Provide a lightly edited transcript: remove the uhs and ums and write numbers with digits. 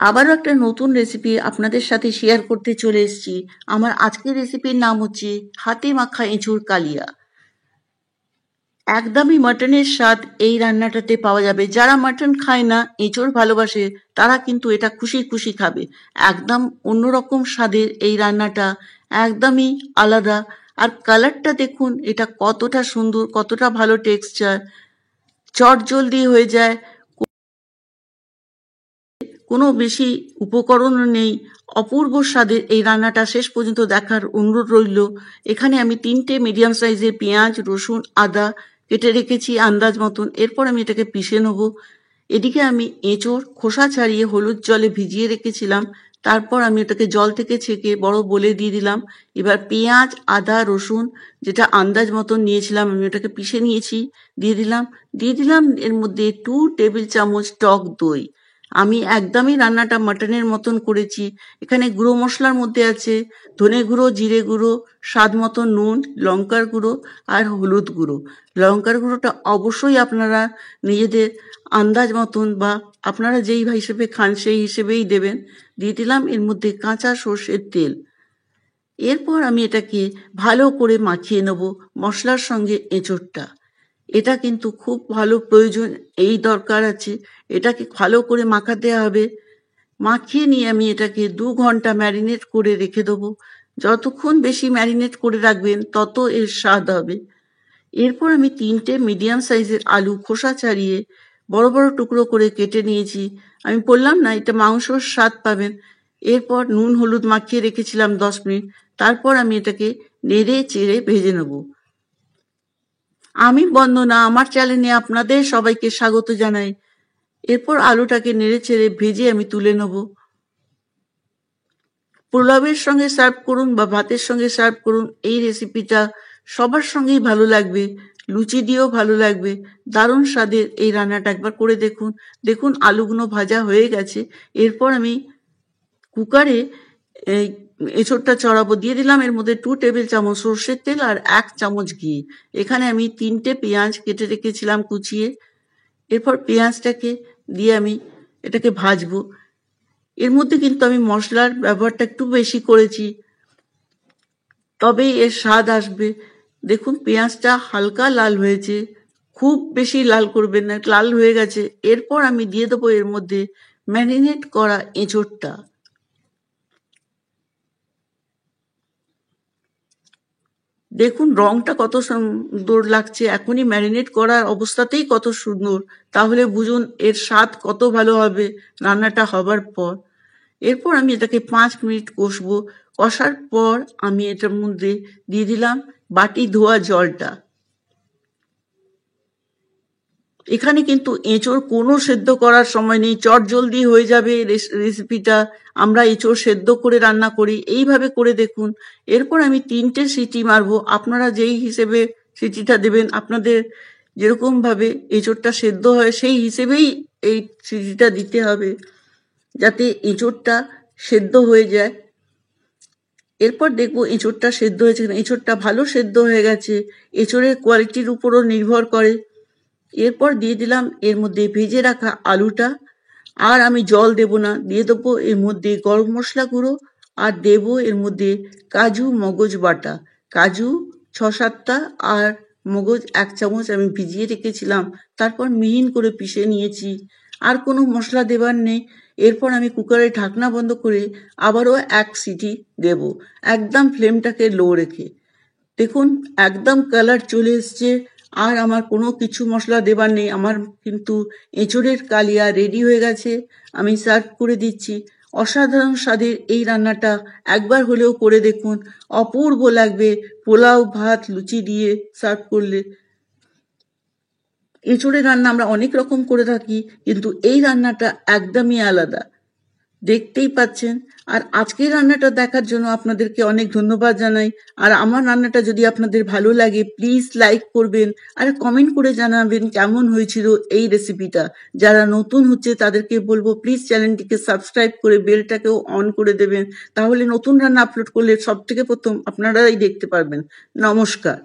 আবারও একটা নতুন রেসিপি আপনাদের সাথে শেয়ার করতে চলে এসেছি। আমার আজকের রেসিপির নাম হচ্ছে হাতে মাখা এঁচোড় কালিয়া। একদমই মাটনের স্বাদ এই রান্নাটাতে পাওয়া যাবে। যারা মাটন খায় না, এঁচোড় ভালোবাসে, তারা কিন্তু এটা খুশি খুশি খাবে। একদম অন্যরকম স্বাদের এই রান্নাটা, একদমই আলাদা। আর কালারটা দেখুন, এটা কতটা সুন্দর, কতটা ভালো টেক্সচার, চটজলদি হয়ে যায়, কোনো বেশি উপকরণও নেই। অপূর্ব স্বাদের এই রান্নাটা শেষ পর্যন্ত দেখার অনুরোধ রইল। এখানে আমি 3টে মিডিয়াম সাইজের পেঁয়াজ, রসুন, আদা কেটে রেখেছি আন্দাজ মতন। এরপর আমি এটাকে পিষে নেব। এদিকে আমি এঁচোড় খোসা ছাড়িয়ে হলুদ জলে ভিজিয়ে রেখেছিলাম। তারপর আমি এটাকে জল থেকে ছেঁকে বড় বলে দিয়ে দিলাম। এবার পেঁয়াজ, আদা, রসুন যেটা আন্দাজ মতন নিয়েছিলাম, আমি ওটাকে পিষে নিয়েছি, দিয়ে দিলাম এর মধ্যে 2 টেবিল চামচ টক দই। আমি একদমই রান্নাটা মাটনের মতন করেছি। এখানে গুঁড়ো মশলার মধ্যে আছে ধনে গুঁড়ো, জিরে গুঁড়ো, স্বাদ মতো নুন, লঙ্কার গুঁড়ো আর হলুদ গুঁড়ো। লঙ্কার গুঁড়োটা অবশ্যই আপনারা নিজেদের আন্দাজ মতন বা আপনারা যেই হিসেবে খান সেই হিসেবেই দেবেন। দিয়ে দিলাম এর মধ্যে কাঁচা সর্ষের তেল। এরপর আমি এটাকে ভালো করে মাখিয়ে নেব মশলার সঙ্গে এঁচোড়টা। এটা কিন্তু খুব ভালো প্রয়োজন, এই দরকার আছে। এটাকে ভালো করে মাখাতে হবে। মাখিয়ে নিয়ে আমি এটাকে 2 ঘন্টা ম্যারিনেট করে রেখে দেবো। যতক্ষণ বেশি ম্যারিনেট করে রাখবেন তত এর স্বাদ হবে। এরপর আমি 3টে মিডিয়াম সাইজের আলু খোসা ছাড়িয়ে বড় বড় টুকরো করে কেটে নিয়েছি। আমি বললাম না, এটা মাংসর স্বাদ পাবেন। এরপর নুন হলুদ মাখিয়ে রেখেছিলাম 10 মিনিট। তারপর আমি এটাকে নেড়ে চেড়ে ভেজে নেব। আমি বন্দনা, আমার চ্যানেলে আপনাদের সবাইকে স্বাগত জানাই। এরপর আলুটাকে নেড়ে চেড়ে ভেজে আমি তুলে নেব। পোলাওয়ের সঙ্গে সার্ভ করুন বা ভাতের সঙ্গে সার্ভ করুন, এই রেসিপিটা সবার সঙ্গেই ভালো লাগবে। লুচি দিয়েও ভালো লাগবে। দারুণ স্বাদের এই রান্নাটা একবার করে দেখুন। দেখুন আলুগুলো ভাজা হয়ে গেছে। এরপর আমি কুকারে এই এঁচোড়টা চড়াবো। দিয়ে দিলাম এর মধ্যে 2 টেবিল চামচ সর্ষের তেল আর 1 চামচ ঘি। এখানে আমি 3টে পেঁয়াজ কেটে রেখেছিলাম কুচিয়ে। এরপর পেঁয়াজটাকে দিয়ে আমি এটাকে ভাজবো। এর মধ্যে কিন্তু আমি মশলার ব্যবহারটা একটু বেশি করেছি, তবেই এর স্বাদ আসবে। দেখুন পেঁয়াজটা হালকা লাল হয়েছে, খুব বেশি লাল করবেন না, লাল হয়ে গেছে। এরপর আমি দিয়ে দেবো এর মধ্যে ম্যারিনেট করা এঁচোড়টা। দেখুন রংটা কত সুন্দর লাগছে, এখনই ম্যারিনেট করার অবস্থাতেই কত সুন্দর। তাহলে বুঝুন এর স্বাদ কত ভালো হবে রান্নাটা হবার পর। এরপর আমি এটাকে 5 মিনিট কষবো। কষার পর আমি এটার মধ্যে দিয়ে দিলাম বাটি ধোয়া জলটা। এখানে কিন্তু এঁচোড় কোনো সেদ্ধ করার সময় নেই, চটজলদি হয়ে যাবে রেসিপিটা। আমরা এঁচোড় সেদ্ধ করে রান্না করি, এইভাবে করে দেখুন। এরপর আমি 3টে সিটি মারবো। আপনারা যেই হিসেবে সিটিটা দেবেন, আপনাদের যেরকম ভাবে এঁচোড়টা সেদ্ধ হয় সেই হিসেবেই এই সিটিটা দিতে হবে, যাতে এঁচোড়টা সেদ্ধ হয়ে যায়। এরপর দেখবো এঁচোড়টা সেদ্ধ হয়েছে কিনা। এঁচোড়টা ভালো সেদ্ধ হয়ে গেছে। এঁচোড়ের কোয়ালিটির উপরও নির্ভর করে। এরপর দিয়ে দিলাম এর মধ্যে ভেজে রাখা আলুটা। আর আমি জল দেব না, দিয়ে দেবো এর মধ্যে গরম মশলা গুঁড়ো আর দেবো এর মধ্যে কাজু মগজ বাটা। কাজু 6-7টা আর মগজ 1 চামচ আমি ভিজিয়ে রেখেছিলাম, তারপর মিহিন করে পিষে নিয়েছি। আর কোনো মশলা দেবার নেই। এরপর আমি কুকারের ঢাকনা বন্ধ করে আবারও 1 সিটি দেব, একদম ফ্লেমটাকে লো রেখে। দেখুন একদম কালার চলে এসছে, আর আমার কোনো কিছু মশলা দেবার নেই। আমার কিন্তু এঁচোড়ের কালিয়া রেডি হয়ে গেছে। আমি সার্ভ করে দিচ্ছি। অসাধারণ স্বাদের এই রান্নাটা একবার হলেও করে দেখুন, অপূর্ব লাগবে পোলাও, ভাত, লুচি দিয়ে সার্ভ করলে। এঁচোড়ের রান্না আমরা অনেক রকম করে থাকি, কিন্তু এই রান্নাটা একদমই আলাদা, দেখতেই পাচ্ছেন। আর আজকের রান্নাটা দেখার জন্য আপনাদেরকে অনেক ধন্যবাদ জানাই। আর আমার রান্নাটা যদি আপনাদের ভালো লাগে, প্লিজ লাইক করবেন আর কমেন্ট করে জানাবেন কেমন হয়েছিল এই রেসিপিটা। যারা নতুন হচ্ছে তাদেরকে বলবো প্লিজ চ্যানেলটিকে সাবস্ক্রাইব করে বেলটাকেও অন করে দেবেন, তাহলে নতুন রান্না আপলোড করলে সব থেকে প্রথম আপনারাই দেখতে পারবেন। নমস্কার।